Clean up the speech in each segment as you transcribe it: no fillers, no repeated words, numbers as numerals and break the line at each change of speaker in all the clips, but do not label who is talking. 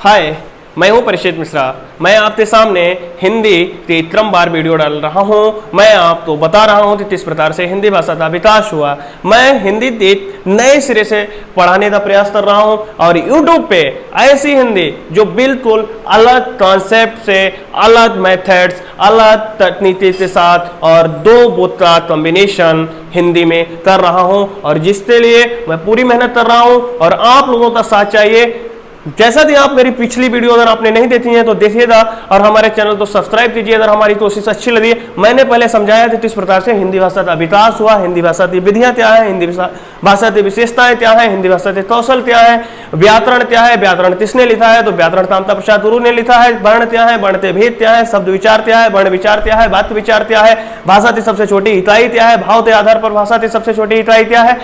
हाय, मैं हूं परिचित मिश्रा। मैं आपके सामने हिंदी की क्रमवार वीडियो डाल रहा हूं। मैं आपको बता रहा हूं कि किस प्रकार से हिंदी भाषा का विकास हुआ। मैं हिंदी एक नए सिरे से पढ़ाने का प्रयास कर रहा हूं और YouTube पे ऐसी हिंदी जो बिल्कुल अलग कॉन्सेप्ट से, अलग मेथड्स, अलग तकनीकी के साथ और दो बुत का कॉम्बिनेशन हिंदी में कर रहा हूं और जिसके लिए मैं पूरी मेहनत कर रहा हूं और आप लोगों का साथ चाहिए। जैसा कि आप मेरी पिछली वीडियो अगर आपने नहीं देखी है तो देखिएगा और हमारे चैनल को सब्सक्राइब कीजिए अगर हमारी कोशिश अच्छी लगी। मैंने पहले समझाया था किस प्रकार से हिंदी भाषा का विकास हुआ, हिंदी भाषा की विधियां क्या है, हिंदी भाषा की विशेषताएं क्या है, हिंदी भाषा के कौशल क्या है, व्याकरण क्या है, व्याकरण किसने लिखा है, तो व्याकरण कामता प्रसाद गुरु ने लिखा है। वर्ण क्या है, वर्ण के भेद क्या है, शब्द विचार क्या है, वर्ण विचार क्या है, वाक्य विचार क्या है, भाषा की सबसे छोटी इकाई क्या है, भाव के आधार पर भाषा की सबसे छोटी इकाई क्या है।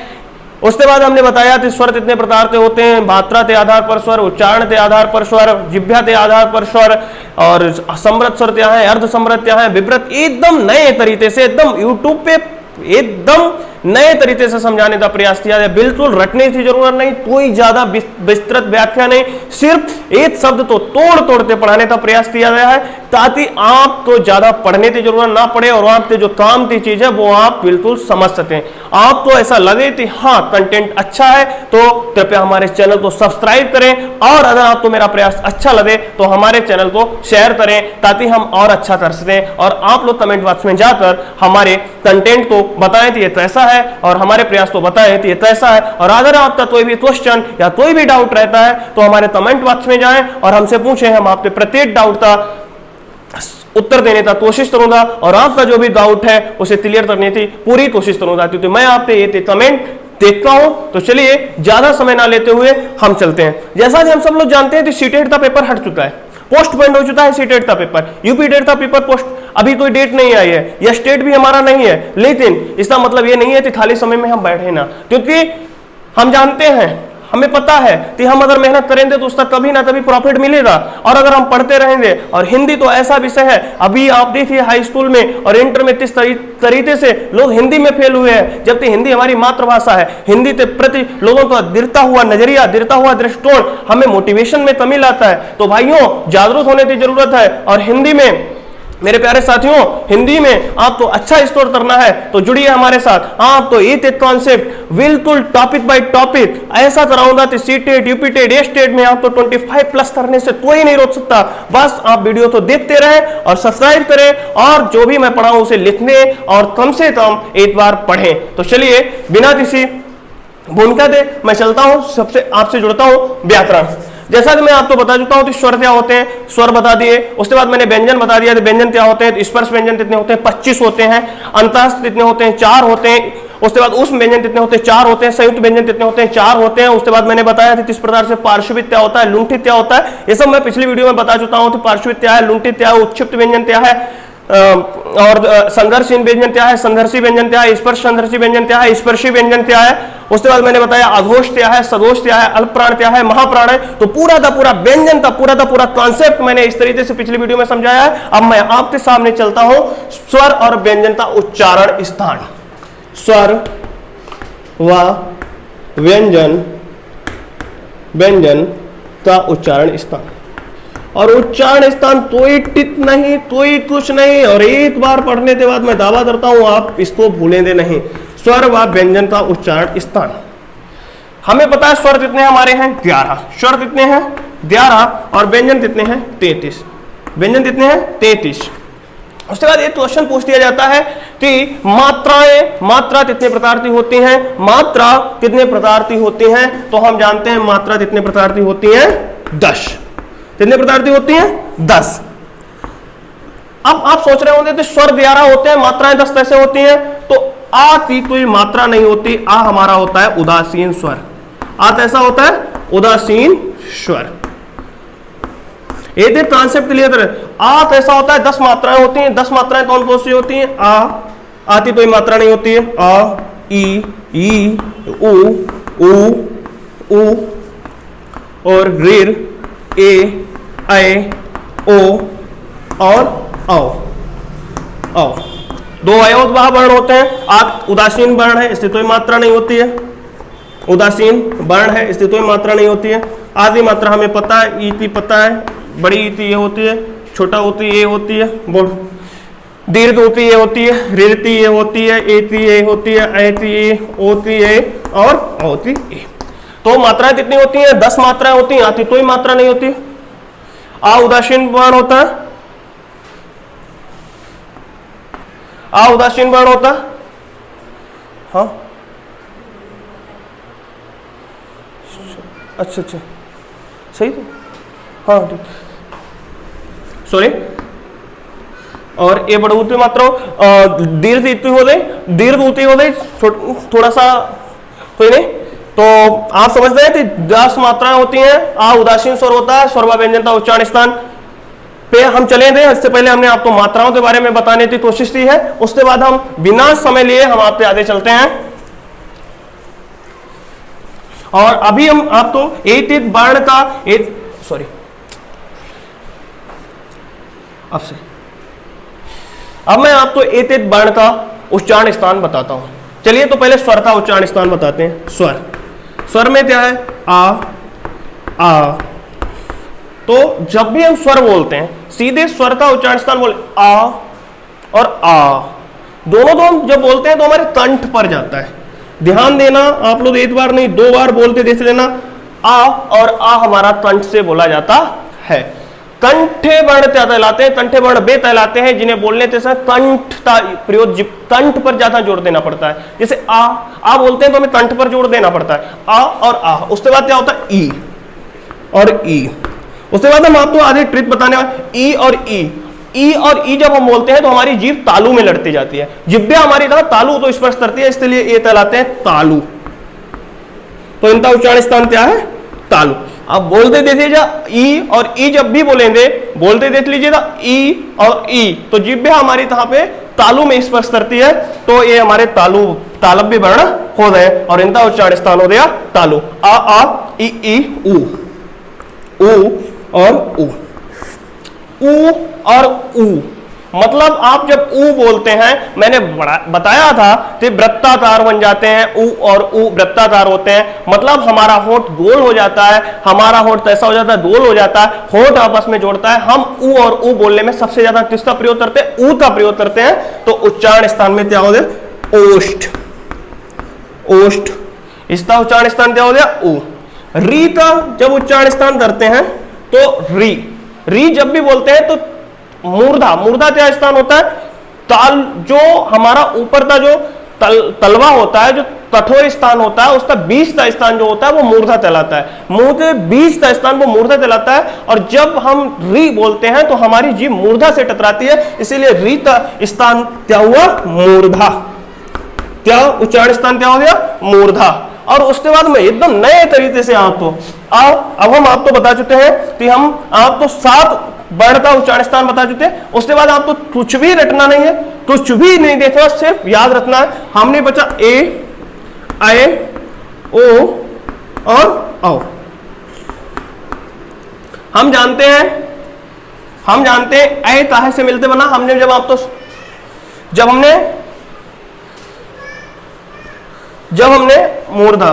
उसके बाद हमने बताया कि स्वर कितने प्रकार के होते हैं, मात्रा के आधार पर स्वर, उच्चारण के आधार पर स्वर, जिह्वा के आधार पर स्वर और समृद्ध स्वर क्या है, अर्ध समृद्ध क्या है, विवृत। एकदम नए तरीके से, एकदम यूट्यूब पे एकदम नए तरीके से समझाने का प्रयास किया जाए। बिल्कुल रटने की जरूरत नहीं, कोई ज्यादा विस्तृत व्याख्या नहीं, सिर्फ एक शब्द तो तोड़ तोड़ते पढ़ाने का प्रयास किया गया है ताकि आप तो ज्यादा पढ़ने की जरूरत ना पड़े और आपके जो काम की चीज है वो आप बिल्कुल समझ सकें। आपको ऐसा लगे कि हाँ कंटेंट अच्छा है तो कृपया हमारे चैनल को सब्सक्राइब करें और अगर आपको मेरा प्रयास अच्छा लगे तो हमारे चैनल को शेयर करें ताकि हम और अच्छा कर सकें। और आप लोग कमेंट बॉक्स में जाकर हमारे कंटेंट को बताएं कि ये कैसा है और हमारे प्रयास को बताएं कि ये कैसा है। और अगर आपका कोई भी क्वेश्चन या कोई भी डाउट रहता है तो हमारे कमेंट बॉक्स में जाएं और हमसे पूछें। हम आपके प्रत्येक डाउट का उत्तर देने का कोशिश करूंगा और आपका जो भी डाउट है उसे क्लियर करने की पूरी कोशिश करूंगा। क्योंकि मैं आपके ये कमेंट देखता हूं तो चलिए ज्यादा समय ना लेते हुए हम चलते हैं। जैसा कि हम सब लोग जानते हैं कि सीटेट का पेपर हट चुका है, पोस्टपोन्ड हो चुका है सीटेट का पेपर, यूपी टेट का पेपर पोस्ट अभी कोई डेट नहीं आई है, यह स्टेट भी हमारा नहीं है। लेकिन इसका मतलब ये नहीं है कि खाली समय में हम बैठे ना, क्योंकि हम जानते हैं, हमें पता है कि हम अगर मेहनत करेंगे तो उसका कभी ना कभी प्रॉफिट मिलेगा। और अगर हम पढ़ते रहेंगे, और हिंदी तो ऐसा विषय है, अभी आप देखिए हाई स्कूल में और इंटर में किस तरीके से लोग हिंदी में फेल हुए हैं, जबकि हिंदी हमारी मातृभाषा है। हिंदी के प्रति लोगों का गिरता हुआ नजरिया, गिरता हुआ दृष्टिकोण हमें मोटिवेशन में कमी लाता है। तो भाइयों जागरूक होने की जरूरत है। और हिंदी में मेरे प्यारे साथियों, हिंदी में आपको अच्छा स्कोर करना है तो जुड़िए हमारे साथ। आपको एक कॉन्सेप्ट बिल्कुल टॉपिक बाय टॉपिक ऐसा कराऊंगा कि सीटेट, यूपी टेट, स्टेट में आपको 25+ करने से कोई नहीं रोक सकता। बस आप वीडियो तो देखते रहें और सब्सक्राइब करें और जो भी मैं पढ़ाऊं उसे लिखने और कम से कम एक बार पढ़ें। तो चलिए बिना किसी भूमिका दे मैं चलता हूं, सबसे आपसे जुड़ता हूं व्याकरण। जैसा कि मैं आपको बता चुका हूं कि स्वर क्या होते हैं, स्वर बता दिए। उसके बाद मैंने व्यंजन बता दिया कि व्यंजन क्या होते हैं। स्पर्श व्यंजन कितने होते हैं, 25 होते हैं। अंतःस्थ कितने होते हैं, 4 होते हैं। उसके बाद उष्म व्यंजन कितने होते हैं, 4 होते हैं। संयुक्त व्यंजन कितने होते हैं, 4 होते हैं। उसके बाद मैंने बताया कि किस प्रकार से पार्श्विक क्या होता है, लुंठित क्या होता है, ये सब मैं पिछली वीडियो में बता चुका हूं। तो पार्श्विक क्या है, लुंठित क्या है, उत्क्षिप्त व्यंजन क्या है, और संघर्षहीन व्यंजन क्या है, संघर्षी व्यंजन क्या है, स्पर्श संघर्षी व्यंजन क्या है, स्पर्शी व्यंजन क्या है। उसके बाद मैंने बताया अघोष क्या है, सघोष क्या है, अल्पप्राण क्या है, महाप्राण है। तो पूरा का पूरा व्यंजन का पूरा कॉन्सेप्ट मैंने इस तरीके से पिछली वीडियो में समझाया है। अब मैं आपके सामने चलता हूं स्वर और व्यंजन का उच्चारण स्थान। स्वर व व्यंजन, व्यंजन का उच्चारण स्थान। और उच्चारण स्थान कोई टिक नहीं, कोई कुछ नहीं। और एक बार पढ़ने के बाद मैं दावा करता हूं आप इसको भूलेंगे नहीं। स्वर व व्यंजन का उच्चारण स्थान। हमें पता है स्वर कितने हमारे हैं, 11। स्वर कितने हैं, 11। और व्यंजन कितने हैं, 33। व्यंजन कितने हैं, 33। उसके बाद एक क्वेश्चन पूछ दिया जाता है कि मात्राएं, मात्रा कितने प्रकार की होती हैं, मात्रा कितने प्रकार की होती हैं। तो हम जानते हैं मात्रा कितने प्रकार की होती हैं, 10। कितने प्रकार की होती हैं, 10। अब आप सोच रहे होंगे कि स्वर 11 होते हैं, मात्राएं 10 कैसे होती हैं। तो आ की कोई मात्रा नहीं होती। आ हमारा होता है उदासीन स्वर। आ कैसा होता है, उदासीन स्वर। एक कॉन्सेप्ट क्लियर करें। आ कैसा होता है, 10 मात्राएं होती हैं। 10 मात्राएं कौन कौन सी होती हैं, आ की कोई मात्रा नहीं होती है। आ, ई, उ और ऋ, ए, ऐ, ओ और औ। 2 अयोधवाह वर्ण होते हैं। आप उदासीन वर्ण है, इससे कोई मात्रा नहीं होती है। उदासीन वर्ण है, इसलिए कोई मात्रा नहीं होती है। आधी मात्रा हमें पता है, ईति पता है, बड़ी ईति ये होती है, छोटा होती ये होती है, बोल दीर्घ होती ये होती है, ऋति ये होती है, एति ये होती है, ऐति ये, ओति ये और औति ये। तो मात्राएं कितनी होती हैं? 10 मात्राएं होती हैं, आती कोई मात्रा नहीं होती। आ उदासीन वर्ण होता है, आ उदासीन वर्ण होता है, हाँ अच्छा अच्छा सही तो, हाँ ठीक, सॉरी। और ये बढ़ोतरी मात्रा दीर्घ हो गई, दीर्घ होती हो गई, थोड़ा सा कोई नहीं। तो आप समझ रहे हैं कि 10 मात्राएं होती हैं। आ उदासीन स्वर होता है, स्वर व व्यंजनता उच्चारण स्थान पे हम चले थे। इससे पहले हमने आपको मात्राओं के बारे में बताने की कोशिश की है, उसके बाद हम बिना समय लिए हम आपसे आगे चलते हैं। और अभी हम आपको एक वर्ण का सॉरी अब मैं आपको एक वर्ण का उच्चारण स्थान बताता हूं। चलिए तो पहले स्वर का उच्चारण स्थान बताते हैं। स्वर, स्वर में क्या है? आ। तो जब भी हम स्वर बोलते हैं सीधे स्वर का उच्चारण स्थान बोले आ और आ, दोनों तो हम जब बोलते हैं तो हमारे कंठ पर जाता है। ध्यान देना, आप लोग एक बार नहीं 2 बार बोलते देख लेना। आ और आ हमारा कंठ से बोला जाता है। कंठे वर्ण क्या कहलाते हैं? कंठे वर्ण वे कहलाते हैं जिन्हें बोलने के समय कंठ का प्रयोग, कंठ पर ज्यादा जोर देना पड़ता है। जैसे आ बोलते हैं तो हमें कंठ पर जोर देना पड़ता है, आ और आ। उसके बाद क्या होता है? ई और ई। उसके बाद हम आपको आधे ट्रिक बताने वाले, ई और ई। ई और ई जब हम बोलते हैं तो हमारी जीभ तालु में लड़ती जाती है। जिब्बे हमारी तरह तालु तो स्पर्श करती है, इसलिए ये कहलाते हैं तालु। तो इनका उच्चारण स्थान क्या है? तालु। अब बोलते देख लीजिएगा ई और ई, जब भी बोलेंगे बोलते देख लीजिएगा ई और ई, तो जिब्बे हमारी तरह पे तालु में स्पर्श करती है, तो ये हमारे तालव्य वर्ण हो गए और इनका उच्चारण स्थान हो गया तालु। आ ई उ, उ और उ, उ और उ। मतलब आप जब उ बोलते हैं, मैंने बताया था कि वृत्ताकार बन जाते हैं, उ और उ वृत्ताकार होते हैं। मतलब हमारा होठ गोल हो जाता है, हमारा होठ ऐसा हो जाता है, गोल हो जाता है, होठ आपस में जोड़ता है। हम उ और उ बोलने में सबसे ज्यादा किसका प्रयोग करते हैं? उ का प्रयोग करते हैं। तो उच्चारण स्थान में क्या हो गया? ओष्ठ, ओष्ठ। इसका उच्चारण स्थान क्या हो गया? उ। री का जब उच्चारण स्थान करते हैं तो री, री जब भी बोलते हैं तो मूर्धा, मूर्धा क्या स्थान होता है? ताल, जो हमारा ऊपर का जो तलवा होता है, जो कठोर स्थान होता है, उसका बीच का स्थान जो होता है वो मूर्धा कहलाता है। मुंह के बीच का स्थान वो मूर्धा कहलाता है। और जब हम री बोलते हैं तो हमारी जीभ मूर्धा से टकराती है, इसीलिए री का स्थान क्या हुआ? मूर्धा। क्या उच्चारण स्थान क्या हो गया? मूर्धा। और उसके बाद में एकदम नए तरीके से आपको अब हम आपको बता चुके हैं कि हम आपको 7 वर्ण का उच्चारण स्थान बता चुके हैं। उसके बाद आपको कुछ भी रटना नहीं है, कुछ भी नहीं देखना, सिर्फ याद रखना है। हमने बचा ए, आए, ओ और औ। हम जानते हैं ऐ ताहे से मिलते बना। हमने जब आपको जब हमने मूर्धा,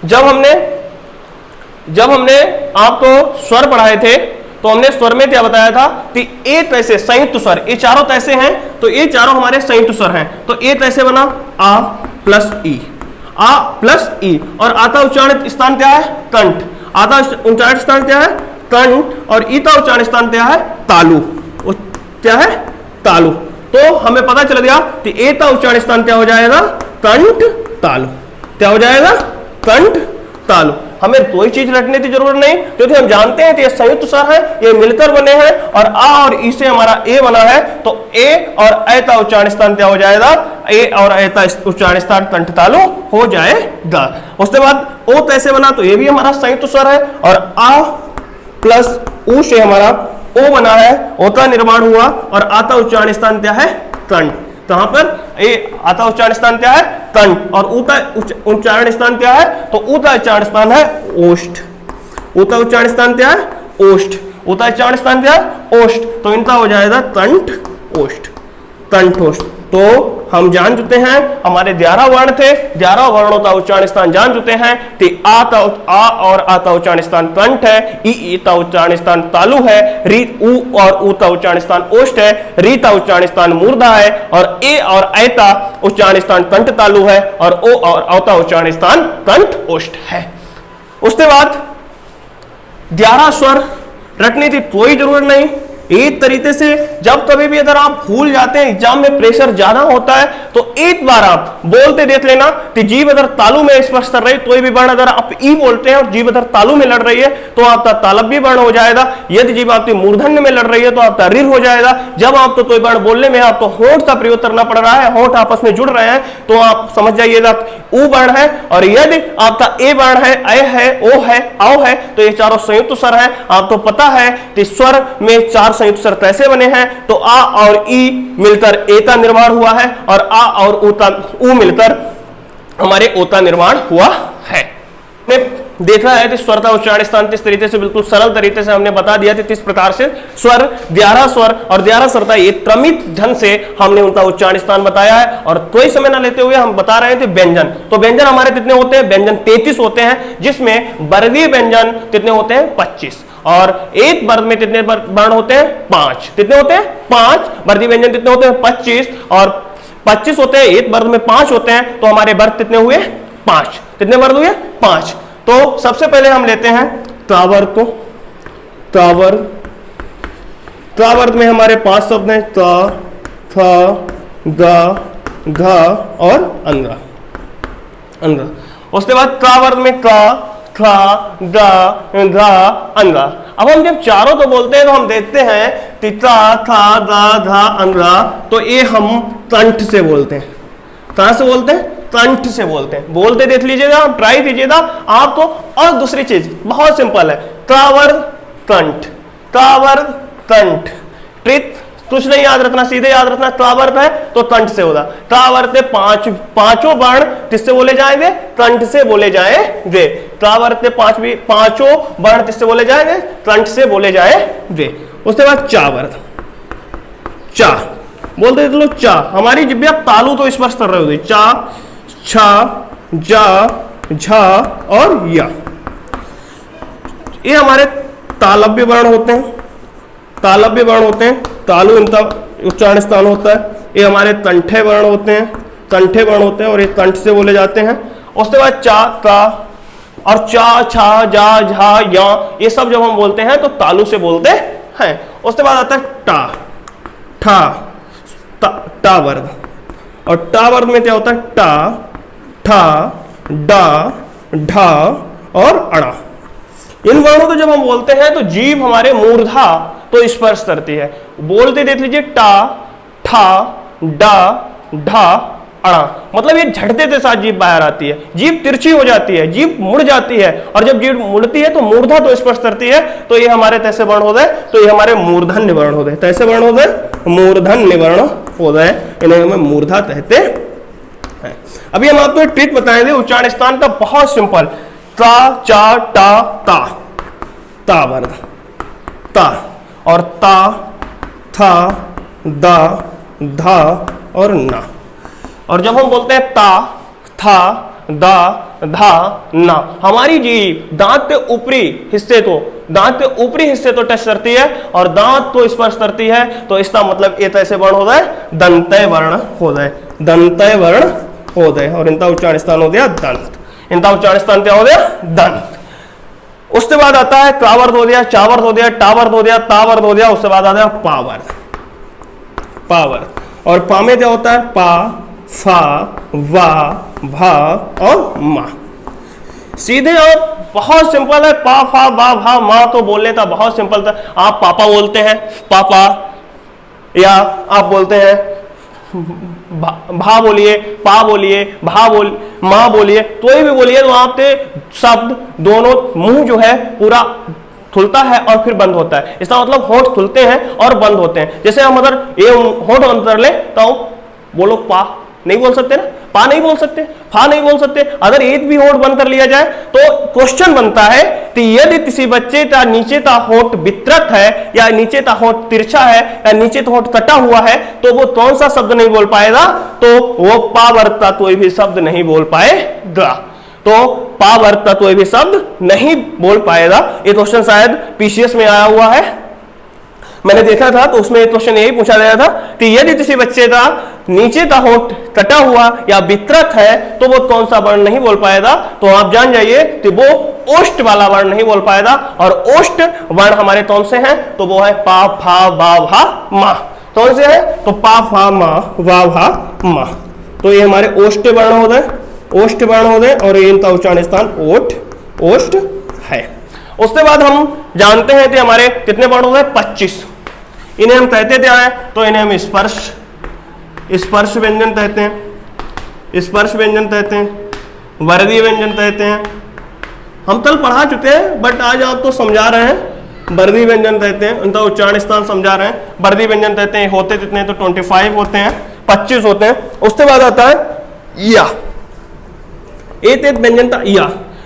जब हमने आपको स्वर पढ़ाए थे तो हमने स्वर में क्या बताया था कि ए तैसे संयुक्त स्वर, ये चारों तैसे हैं, तो ये चारों हमारे संयुक्त स्वर हैं। तो ए तैसे बना आ प्लस ई, आ प्लस ई। और आता उच्चारण स्थान क्या है? कंठ। आता उच्चारण स्थान क्या है? कंठ। और ई का उच्चारण स्थान क्या है? तालु। क्या है? तालु। तो हमें पता चल गया कि ए का उच्चारण स्थान क्या हो जाएगा? कंठ तालु। क्या हो जाएगा? कंठ तालु। हमें कोई चीज रटने की जरूरत नहीं, क्योंकि हम जानते हैं कि ये संयुक्त स्वर है, ये मिलकर बने हैं और आ और ई से हमारा ए बना है। तो ए और ए का उच्चारण स्थान क्या हो जाएगा? ए और ए का उच्चारण स्थान कंठ तालु हो जाएगा। उसके बाद ओ कैसे बना? तो ये भी हमारा संयुक्त स्वर है और आ प्लस उ से हमारा ओ बना है, ओ का निर्माण हुआ और आता उच्चारण स्थान क्या है? कंठ। कहां पर? ए आता उच्चारण स्थान क्या है? कंठ। और ऊ का उच्चारण स्थान क्या है? तो ऊ का उच्चारण स्थान है ओष्ठ। ऊ का उच्चारण स्थान क्या है? ओष्ठ। ऊ का उच्चारण स्थान क्या है? ओष्ठ। तो इनका हो जाएगा कंठ ओष्ठ, कंठ ओष्ठ। तो हम जान चुके हैं हमारे 11 वर्ण थे, 11 वर्णों का उच्चारण स्थान जान चुके हैं। तो आ और आ का उच्चारण स्थान कंठ है, ई का उच्चारण स्थान तालु है, री उ और ऊ का उच्चारण स्थान ओष्ठ है, री का उच्चारण स्थान मूर्धा है, और ए और ऐ का उच्चारण स्थान कंठ तालु है, और ओ और औ का उच्चारण स्थान कंठ ओष्ठ है। उसके बाद 11 स्वर रटने की कोई जरूरत नहीं। एक तरीके से जब कभी भी अगर आप भूल जाते हैं, एग्जाम में प्रेशर ज्यादा होता है, तो एक बार आप बोलते देख लेना कि जीभ अगर तालु में स्पर्श कर रही, कोई भी वर्ण अगर आप ई बोलते हैं और जीभ अगर तालु में लड़ रही है तो आपका तालव्य वर्ण हो जाएगा। यदि जीभ आपकी मूर्धन्य में लड़ रही है तो आपका ऋर हो जाएगा। जब आपको कोई वर्ण बोलने में आपको होंठ का प्रयोग करना पड़ रहा है, होंठ आपस में जुड़ रहे हैं, तो आप समझ जाइएगा उ वर्ण है। और यदि आपका ए वर्ण है, ऐ है, ओ है, औ है, तो ये चारों संयुक्त स्वर है। आपको पता है कि स्वर में 4 संयुक्त स्वर कैसे बने हैं, तो आ और ई मिलकर ए का निर्माण हुआ है, और आ और उ मिलकर हमारे ओ का निर्माण हुआ है। देखा है कि स्वर का उच्चारण स्थान किस तरीके से बिल्कुल सरल तरीके से हमने बता दिया था। किस प्रकार से स्वर 11 स्वर और 11 स्वरता ये क्रमित ढंग से हमने उनका उच्चारण स्थान बताया है। और कोई समय ना लेते हुए हम बता रहे थे व्यंजन। तो व्यंजन हमारे कितने होते हैं? व्यंजन 33 होते हैं, जिसमें वर्गीय व्यंजन कितने होते हैं? 25। और एक वर्ग में कितने वर्ण होते हैं? 5। कितने होते हैं? 5। वर्गीय व्यंजन कितने होते हैं? 25। और 25 होते हैं, एक वर्ग में 5 होते हैं, तो हमारे वर्ग कितने हुए? 5। कितने वर्ग हुए? 5। तो सबसे पहले हम लेते हैं तावर्ग को। तावर्ग में हमारे 5 शब्द हैं, ता, था, गा, घा और अंगा। उसके बाद तावर्ग में का, था, गा, घा, अंगा। अब हम जब चारों को बोलते हैं तो हम देखते हैं कि ता, था, गा, घा, अंगा, तो ये हम कंठ से बोलते हैं। कहां से बोलते हैं? कंठ से बोलते हैं। बोलते देख लीजिएगा, ट्राई कीजिएगा आपको। और दूसरी चीज बहुत सिंपल है, तावर्ग कंठ, तावर्ग कंठ। ट्रिक कुछ नहीं याद रखना, सीधे याद रखना, तावर्ग है तो कंठ से होगा। तावर्ग के पांचों वर्ण किससे बोले जाएंगे? कंठ से बोले जाएंगे। तावर्ग के पांचों वर्ण किससे बोले जाएंगे? कंठ से बोले जाएंगे। उसके बाद चावर्ग, चा बोलते थे लोग, चा। हमारी जिब्बे आप तालु तो स्पर्श कर रहे होते, चा, छा, जा, झा और या। ये हमारे तालव्य वर्ण होते हैं। तालव्य वर्ण होते हैं, तालु इनका उच्चारण स्थान होता है। ये हमारे कंठे वर्ण होते हैं, कंठे वर्ण होते हैं, और ये कंठ से बोले जाते हैं। उसके बाद चा, ता और चा, छा, जा, झा, या, ये सब जब हम बोलते हैं तो तालु से बोलते हैं। उसके बाद आता है टा, ठा, टा वर्ग। और टा वर्ग में क्या होता है? टा, ठा, डा, ढा और अड़ा। इन वर्णों को जब हम बोलते हैं तो जीभ हमारे मूर्धा तो स्पर्श करती है। बोलते देख लीजिए, टा, ठा, डा, ढा, अड़ा, मतलब ये झटते के साथ जीभ बाहर आती है, जीभ तिरछी हो जाती है, जीभ मुड़ जाती है, और जब जीभ मुड़ती है तो मूर्धा तो स्पर्श करती है। तो ये हमारे कैसे वर्ण हो गए? तो ये हमारे मूर्धन्य वर्ण हो गए। कैसे वर्ण हो गए? मूर्धन्य वर्ण हो गए। इन्हें हमें मूर्धा कहते हैं। अभी हम आपको एक ट्रिक बताएंगे उच्चारण स्थान का, बहुत सिंपल। ता, चा, टा, ता, ता वर्ग, ता, और ता, था, दा, धा और ना। और जब हम बोलते हैं ता, था, दा, धा, ना, हमारी जीभ दांत के ऊपरी हिस्से तो टच करती है और दांत को स्पर्श करती है। तो इसका मतलब ये ऐसे वर्ण हो गए, दंतय वर्ण हो गए, दंतय वर्ण हो गए। और इनका उच्चारण स्थान हो गया दंत। इनका उच्चारण स्थान क्या हो गया? दंत। उसके बाद आता है कावर्ग हो गया, चावर्ग हो गया, टावर्ग हो गया, तावर्ग हो गया। उसके बाद आता है पावर्ग, पावर्ग। और पा में क्या होता है? पा, फा, वा, भा और मा। सीधे और बहुत सिंपल है, पा, फा, बा, भा, मा। तो बोलने का बहुत सिंपल था। आप पापा बोलते हैं, पापा, या आप बोलते हैं भा बोलिए, पा बोलिए, माँ बोलिए, कोई भी बोलिए, तो आपके शब्द दोनों मुंह जो है पूरा खुलता है और फिर बंद होता है। इसका मतलब होंठ खुलते हैं और बंद होते हैं। जैसे हम अगर ये होंठ बंद कर ले तो बोलो पा, नहीं बोल सकते ना, पा नहीं बोल सकते, फा नहीं बोल सकते। अगर एक भी होठ बंद कर लिया जाए तो क्वेश्चन बनता है कि यदि किसी बच्चे का नीचे का होठ विकृत है या नीचे का होठ तिरछा है या नीचे का होठ कटा हुआ है तो वो कौन सा शब्द नहीं बोल पाएगा? तो वो पा वर्ता कोई भी शब्द नहीं बोल पाएगा। तो पा वर्ता कोई भी शब्द नहीं बोल पाएगा। ये क्वेश्चन शायद पीसीएस में आया हुआ है, मैंने देखा था, तो उसमें क्वेश्चन यही पूछा गया था कि यदि किसी बच्चे का नीचे का होठ कटा हुआ या विकृत है तो वो कौन सा वर्ण नहीं बोल पाएगा? तो आप जान जाइए कि वो ओष्ठ वाला वर्ण नहीं बोल पाएगा। और ओष्ठ वर्ण हमारे कौन से हैं? तो वो है पा, फा, वा, भा, मा। कौन से है? तो पा, फा, मा, वा, भा, मा। तो ये हमारे ओष्ठ वर्ण हो गए, ओष्ठ वर्ण हो गए, और इनका उच्चारण स्थान ओठ, ओष्ठ है। उसके बाद हम जानते हैं कि हमारे कितने वर्ण हो गए? 25। इन्हें हम कहते क्या है? तो इन्हें हम स्पर्श, स्पर्श व्यंजन कहते हैं, स्पर्श व्यंजन कहते हैं, वर्गीय व्यंजन कहते हैं। हम कल पढ़ा चुके हैं बट आज आपको समझा रहे हैं। वर्गीय व्यंजन कहते हैं, उनका उच्चारण स्थान समझा रहे हैं। वर्गीय व्यंजन कहते हैं, होते कितने हैं? तो 25 होते हैं, 25 होते हैं। उसके बाद आता है या, एक व्यंजन का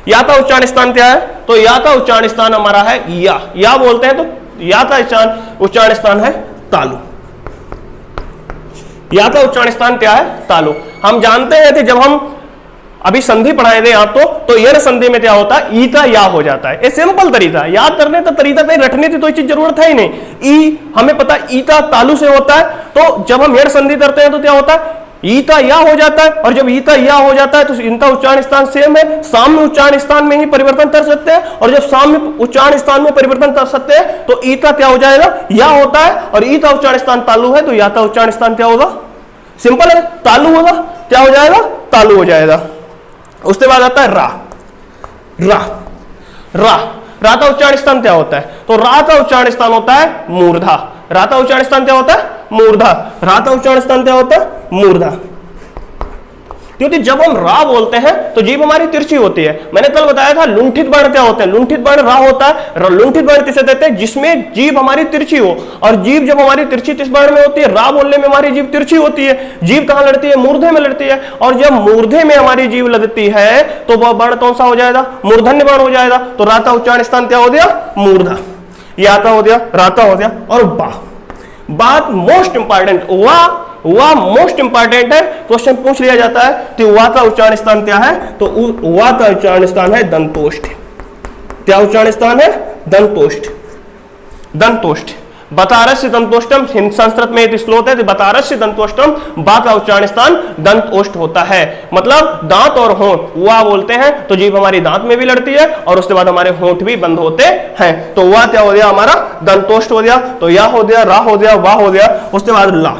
या का उच्चारण स्थान क्या है? तो या का उच्चारण स्थान हमारा है या बोलते हैं, तो या का उच्चारण स्थान है तालु। या का उच्चारण स्थान क्या है? तालु। हम जानते हैं कि जब हम अभी संधि पढ़ाए थे आपको, तो यह संधि में क्या होता है? ई का या हो जाता है। ये सिंपल तरीका, याद करने का तरीका, कहीं रटने की कोई चीज जरूरत है ही नहीं। ई हमें पता ई का तालु से होता है, तो जब हम यह संधि करते हैं तो क्या होता है? ई का या हो जाता है। और जब ई का या हो जाता है तो इनका उच्चारण स्थान सेम है, साम्य उच्चारण स्थान में ही परिवर्तन कर सकते हैं। और जब साम्य उच्चारण स्थान में परिवर्तन कर सकते हैं तो ई का क्या हो जाएगा? या होता है। और ई का उच्चारण स्थान तालु है, तो या का उच्चारण स्थान क्या होगा? सिंपल है, तालु होगा। क्या हो जाएगा? तालु हो जाएगा। उसके बाद आता है रा, रा, रा। रा का उच्चारण स्थान क्या होता है? तो रा का उच्चारण स्थान होता है मूर्धा। रा का उच्चारण स्थान क्या होता है? मूर्धा। रा का उच्चारण स्थान क्या होता है? मूर्धा। क्योंकि जब हम रा बोलते हैं तो जीभ हमारी तिरछी होती है। मैंने कल बताया था लुंठित वर्ण क्या होते हैं? लुंठित वर्ण रा होता है। लुंठित वर्ण किसे कहते हैं? जिसमें जीभ हमारी तिरछी हो। और जीभ जब हमारी तिरछी किस वर्ण में होती है? रा बोलने में हमारी जीभ तिरछी होती है। जीभ कहां लड़ती है? मूर्धे में लड़ती है। और जब मूर्धे में हमारी जीभ लगती है तो वह वर्ण कौन सा हो जाएगा? मूर्धन्य वर्ण हो जाएगा। तो रा का उच्चारण स्थान क्या हो गया? मूर्धा। या का हो गया, रा का हो गया। और बा, बात मोस्ट इंपॉर्टेंट, वा मोस्ट इंपॉर्टेंट है। क्वेश्चन पूछ लिया जाता है कि वा का उच्चारण स्थान क्या है? तो वा का उच्चारण स्थान है दंतोष्ठ। क्या उच्चारण स्थान है? दंतोष्ठ, दंतोष्ठ। बतारस्य दंतोष्टम, संस्कृत में एक श्लोक है कि बतारस्य दंतोष्टम, बा का उच्चारण स्थान दंतोष्ठ होता है। मतलब दांत और होंठ, वा बोलते हैं तो जीभ हमारी दांत में भी लड़ती है और उसके बाद हमारे होंठ भी बंद होते हैं। तो वा क्या हो गया? हमारा दंतोष्ठ हो गया। तो या हो गया, रा हो गया, वा हो गया। उसके बाद ला,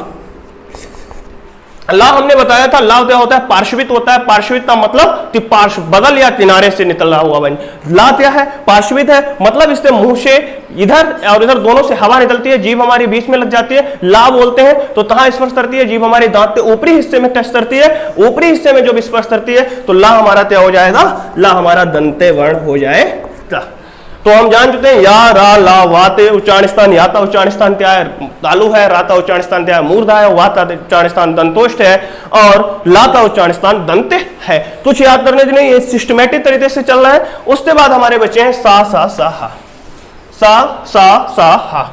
ला हमने बताया था, ला क्या होता है? पार्श्वित होता है। पार्श्वित का मतलब कि पार्श्व, बगल या किनारे से निकल रहा हुआ बन। ला क्या है? पार्श्वित है। मतलब इससे मुंह से इधर और इधर दोनों से हवा निकलती है, जीभ हमारी बीच में लग जाती है। ला बोलते हैं तो कहां स्पर्श करती है? जीभ हमारे दांत के ऊपरी हिस्से में टच करती है। ऊपरी हिस्से में जब स्पर्श करती है तो ला हमारा क्या हो जाएगा? ला हमारा दंते वर्ण हो जाएगा। तो हम जान चुके हैं या, रा, ला, वाते उच्चारण स्थान। या का उच्चारण स्थान क्या है? तालु है। रा का उच्चारण स्थान क्या है? मूर्धा है। वा का उच्चारण स्थान दंतोष्ठ है। और ला का उच्चारण स्थान दंते है। कुछ याद करने के लिए ये सिस्टमेटिक तरीके से चल रहा है। उसके बाद हमारे बचे हैं सा, सा, सा, हा। सा, सा, सा, हा।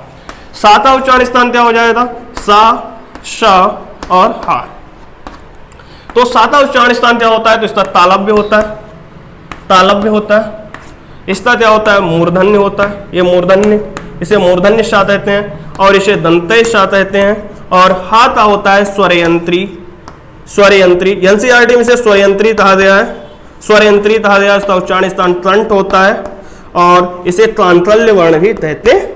सा का उच्चारण स्थान क्या हो जाएगा? सा, श और हा। तो सा का उच्चारण स्थान क्या होता है? तो इसका तालव्य होता है, तालव्य होता है। इसका क्या होता है? मूर्धन्य होता है। ये मूर्धन्य, इसे मूर्धन्य सा कहते हैं और इसे दंतेय सा कहते हैं। और हा का होता है स्वरयंत्री, स्वरयंत्री। एनसीईआरटी में से स्वरयंत्री कहा गया है, स्वरयंत्री कहा गया है। इसका उच्चारण स्थान कंठ होता है और इसे कांतल्य वर्ण भी कहते हैं।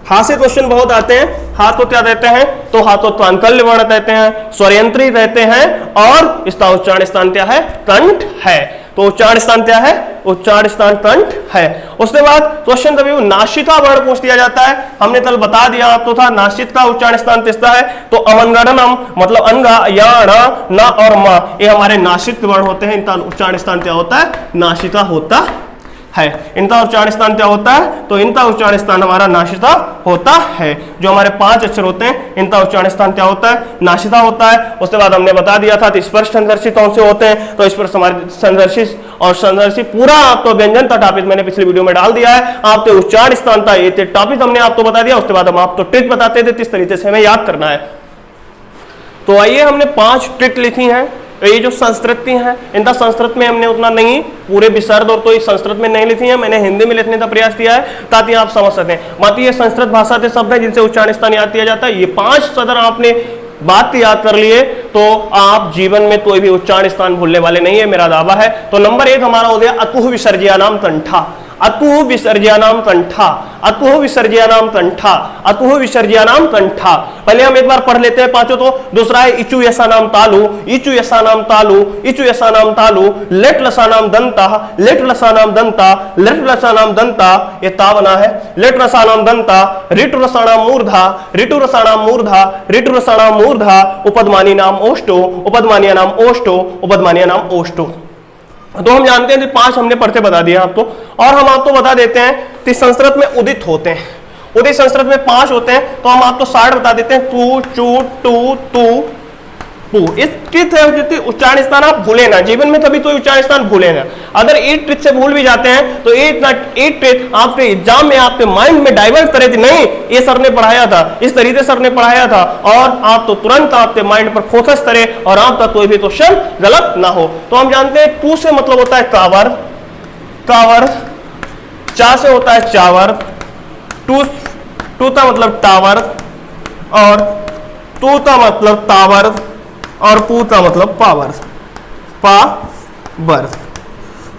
हा से क्वेश्चन बहुत आते हैं। हा तो क्या कहते हैं? तो हा तो कांतल्य वर्ण कहते हैं, स्वरयंत्री कहते हैं और इसका उच्चारण स्थान क्या है? कंठ है। तो उच्चारण स्थान क्या है? उच्चारण स्थान कंठ है। उसके बाद क्वेश्चन कभी नासिका वर्ण पूछ दिया जाता है। हमने कल बता दिया आपको था नासिक का उच्चारण स्थान किसका है? तो अमंगरणम, मतलब अंगा, या, ण, न और म, ये हमारे नासिक वर्ण होते हैं। इनका उच्चारण स्थान क्या होता है? नासिका होता है। इनका उच्चारण स्थान क्या होता है? तो इनका उच्चारण स्थान हमारा नासिका होता है। जो हमारे 5 अक्षर होते हैं इनका उच्चारण स्थान क्या होता है? नासिका होता है। उसके बाद हमने बता दिया था स्पर्श संदर्शी कौन से होते हैं, तो स्पर्श संदर्शी और संदर्शी पूरा आपको व्यंजन का टॉपिक मैंने पिछले वीडियो में डाल दिया है। आपके उच्चारण स्थान था ये टॉपिक हमने आपको बता दिया। उसके बाद हम आपको ट्रिक बताते थे किस तरीके से हमें याद करना है। तो आइए, हमने 5 ट्रिक लिखी हैं। ये जो संस्कृति है इनका संस्कृत में हमने उतना नहीं पूरे विसर्ग और तो संस्कृत में नहीं लिखी है, मैंने हिंदी में लिखने का प्रयास किया है ताकि आप समझ सकें। बाकी ये संस्कृत भाषा के शब्द है जिनसे उच्चारण स्थान याद किया जाता है। ये 5 सदर आपने बात याद कर लिए तो आप जीवन में कोई भी उच्चारण स्थान भूलने वाले नहीं है, मेरा दावा है। तो नंबर 1 हमारा हो गया अतुः विसर्जयानाम कंठा। अतुः विसर्जयानाम कंठा, अतुः विसर्जयानाम कंठा, अतुः विसर्जयानाम कंठा। पहले हम एक बार पढ़ लेते हैं पांचों। तो दूसरा है इचु यसानाम तालु, इचु यसानाम तालु, इचु यसानाम तालु, लेट लसानाम दंता, लेट लसानाम दंता, लेट लसानाम दंता, ये ता बना है। लेट रसानाम दंता, ऋतु रसानाम मूर्धा, ऋतु रसानाम मूर्धा, ऋतु रसानाम मूर्धा, उपदमानी नाम ओष्टो, उपदमानिया नाम ओष्टो, उपदमानिया नाम ओष्टो। तो हम जानते हैं कि 5 हमने पढ़ते बता दिया आपको। और हम आपको बता देते हैं कि संस्कृत में उदित होते हैं, उदित संस्कृत में 5 होते हैं। तो हम आपको 60 बता देते हैं। तू, चू, टू, तू, पू। इसकी उच्चारण स्थान आप भूले ना, जीवन में कभी कोई उच्चारण स्थान भूले ना। अगर एक ट्रिक से भूल भी जाते हैं तो एक ट्रिक आपके एग्जाम में आपके माइंड में डाइवर्ट करे थी, नहीं ये सर ने पढ़ाया था, इस तरीके सर ने पढ़ाया था, और आप तो तुरंत आपके माइंड पर फोकस करें और आपका कोई भी क्वेश्चन गलत ना हो। तो हम जानते हैं टू से मतलब होता है कावर, कावर। चा से होता है चावर, टू का मतलब टावर, और टू का मतलब टावर, और पू का मतलब पावर, पावर।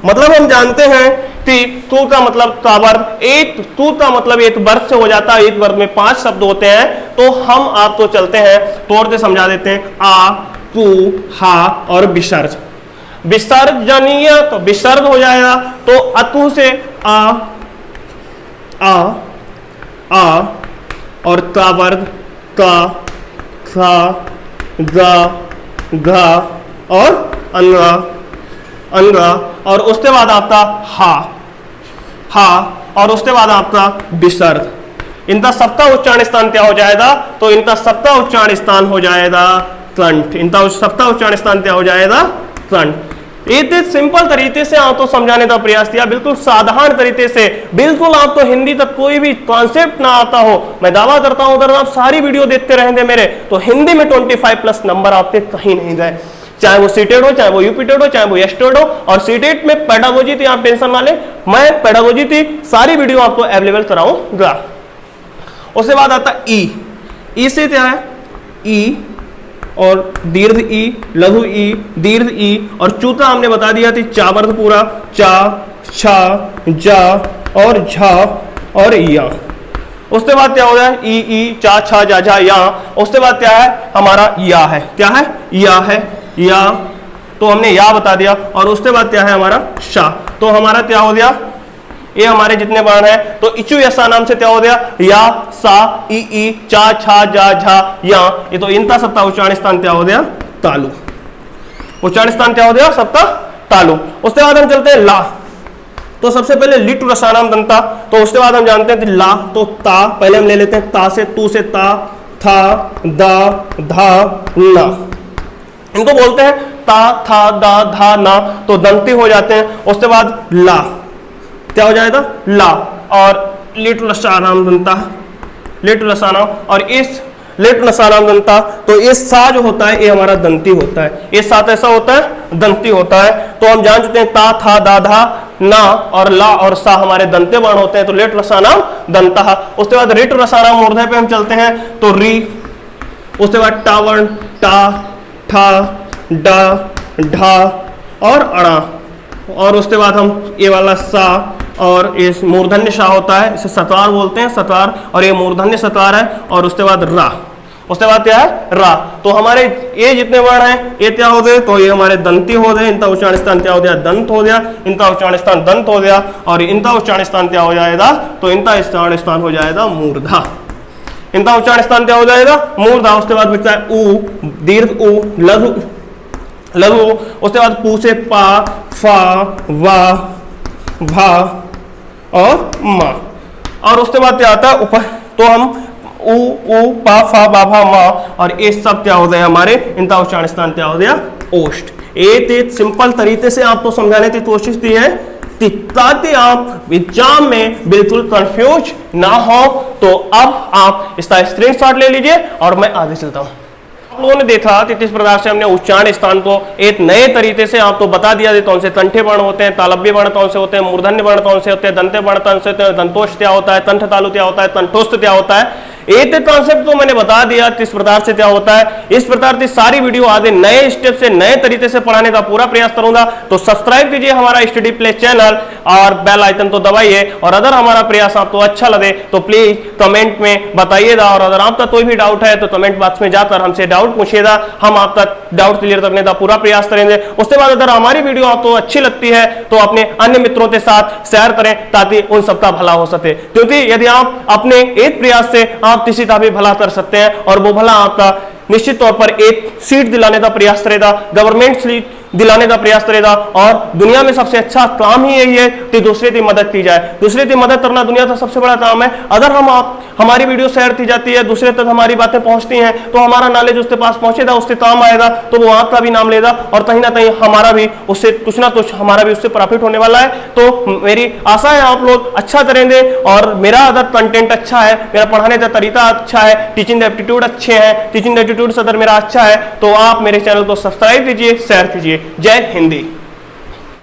मतलब हम जानते हैं कि तू का मतलब टावर, एक तू का मतलब एक वर्ग से हो जाता है, एक वर्ग में 5 शब्द होते हैं। तो हम आपको चलते हैं तोड़ से समझा देते हैं। आ, तू, हा और विसर्ज। विसर्जनीय तो विसर्ग हो जाएगा। तो अतु से आ, और का वर्ग का, खा, गा, घा और अंगा, अंगा। और उसके बाद आपका हा, हा, और उसके बाद आपका विसर्ग। इनका सबका उच्चारण स्थान क्या हो जाएगा? तो इनका सबका उच्चारण स्थान हो जाएगा कंठ। इनका सबका उच्चारण स्थान क्या हो जाएगा? कंठ। इतने सिंपल तरीके से आपको समझाने का प्रयास किया, बिल्कुल साधारण तरीके से। बिल्कुल आपको हिंदी तक कोई भी कॉन्सेप्ट ना आता हो, मैं दावा करता हूं अगर आप सारी वीडियो देखते रहेंगे मेरे, तो हिंदी में 25+ नंबर आपके कहीं नहीं गए। चाहे वो सीटेड हो, चाहे वो यूपीटेड हो, चाहे वो एस्टेड हो। और सीटेड में पेडागोजी थी, आप टेंशन वाले, मैं पेडागोजी थी सारी वीडियो आपको अवेलेबल कराऊंगा। उसके बाद आता ई से क्या है? ई और दीर्घ ई, लघु ई, दीर्घ ई, और चूता हमने बता दिया थी चावर्ध पूरा, चा, छा, जा और झा और या। उसके बाद क्या हो गया? ई, चा, छा, जा, झा, या। उसके बाद क्या है? हमारा या है। क्या है? या है। या तो हमने या बता दिया। और उसके बाद क्या है? हमारा शा। तो हमारा क्या हो गया? ये हमारे जितने वर्ण हैं, तो इचु यसा नाम से क्या हो गया? या, सा, ई, चा, छा, जा, झा, या। ये तो इनका सबका उच्चारण स्थान क्या हो गया? तालु। उच्चारण स्थान क्या हो गया? सबका तालु। उसके बाद हम चलते हैं ला। तो सबसे पहले लिटु रसानाम दंता। तो उसके बाद हम जानते हैं कि ला तो ता, पहले हम ले लेते हैं ता से, तू से ता, था, दा, धा, ना। इनको बोलते हैं ता, था, दा, धा, ना, तो दंती हो जाते हैं। उसके बाद ला क्या हो जाएगा? ला। और लिटु रसानाम दंता, लिटु रसानाम। और इस लिटु रसानाम दंता, तो ये सा जो होता है ये हमारा दंती होता है। ये साथ ऐसा होता है, दंती होता है। तो हम जान चुके हैं ता, था, दा, धा, ना और ला और सा हमारे दंते वर्ण होते हैं। तो लिटु रसानाम दंता। उसके बाद ऋतु रसानाम मूर्धन्य पे हम चलते हैं, तो री। उसके बाद टा वर्ण, टा, ठा, डा, ढा और अड़ा। और उसके बाद हम ये वाला सा, और इस मूर्धन्य सा होता है, इसे सतवार बोलते हैं, सतवार, और ये मूर्धन्य सतवार है। और उसके बाद रा। उसके बाद क्या है? रा। तो हमारे ये जितने वर्ण हैं ये क्या हो गए? तो ये हमारे दंती हो गए। इनका उच्चारण स्थान क्या हो गया? दंत हो गया। इनका उच्चारण स्थान दंत हो गया। और इनका उच्चारण स्थान क्या हो जाएगा? तो इनका उच्चारण स्थान हो जाएगा मूर्धा। इनका उच्चारण स्थान क्या हो जाएगा? मूर्धा। उसके बाद बचता है ऊ, दीर्घ ऊ, लघु, लघु। उसके बाद पू से पा, फा, वा, भा और मा। और उसके बाद क्या आता है ऊपर, तो हम उ उ पा फा बा भा मा, और ये सब क्या हो गया हमारे इनका उच्चारण स्थान क्या हो गया ओष्ठ। एक सिंपल तरीके से आपको समझाने की कोशिश की है ताकि आप एग्जाम में बिल्कुल कंफ्यूज ना हो। तो अब आप इसका स्क्रीनशॉट ले लीजिए और मैं आगे चलता हूं। आप लोगों ने देखा कि किस प्रकार से हमने उच्चारण स्थान को एक नए तरीके से आपको बता दिया, कौन से कंठे वर्ण होते हैं, तालव्य वर्ण कौन से होते हैं, मूर्धन्य वर्ण कौन से होते हैं, दंते वर्ण कौन से होते हैं, दंतोष्ठ क्या होता है, कंठ तालु क्या होता है, कंठोस्थ क्या होता है। एक कॉन्सेप्ट तो मैंने बता दिया किस प्रकार से क्या होता है। इस प्रकार की सारी वीडियो आगे नए स्टेप से नए तरीके से पढ़ाने का पूरा प्रयास करूंगा। तो सब्सक्राइब कीजिए हमारा स्टडी प्ले चैनल और बेल आइकन को दबाइए। और अगर हमारा प्रयास आपको अच्छा लगे तो प्लीज कमेंट में बताइएगा। और अगर आपका कोई भी डाउट है तो कमेंट बॉक्स में जाकर हमसे डाउट पूछिएगा, हम आपका डाउट क्लियर करने का पूरा प्रयास करेंगे। उसके बाद अगर हमारी वीडियो आपको अच्छी लगती है तो अपने अन्य मित्रों के साथ शेयर करें ताकि उन सबका भला हो सके। क्योंकि यदि आप अपने एक प्रयास से आप किसी का भी भला कर सकते हैं और वो भला आपका निश्चित तौर पर एक सीट दिलाने का प्रयास करेगा, गवर्नमेंट सीट दिलाने का प्रयास करेगा। और दुनिया में सबसे अच्छा काम ही यही है कि दूसरे की मदद की जाए। दूसरे की मदद करना दुनिया का सबसे बड़ा काम है। अगर हमारी वीडियो शेयर की जाती है, दूसरे तक हमारी बातें पहुंचती हैं, तो हमारा नॉलेज उसके पास पहुंचेगा, उसके काम आएगा, तो वो आपका भी नाम लेगा और कहीं ना कहीं हमारा भी उससे कुछ ना कुछ हमारा भी उससे प्रॉफिट होने वाला है। तो मेरी आशा है आप लोग अच्छा करेंगे और मेरा अदर कंटेंट अच्छा है, मेरा पढ़ाने का तरीका अच्छा है, टीचिंग एप्टीट्यूड अच्छे हैं, टीचिंग एप्टीट्यूड अगर मेरा अच्छा है तो आप मेरे चैनल को सब्सक्राइब कीजिए, शेयर कीजिए। जय हिंदी।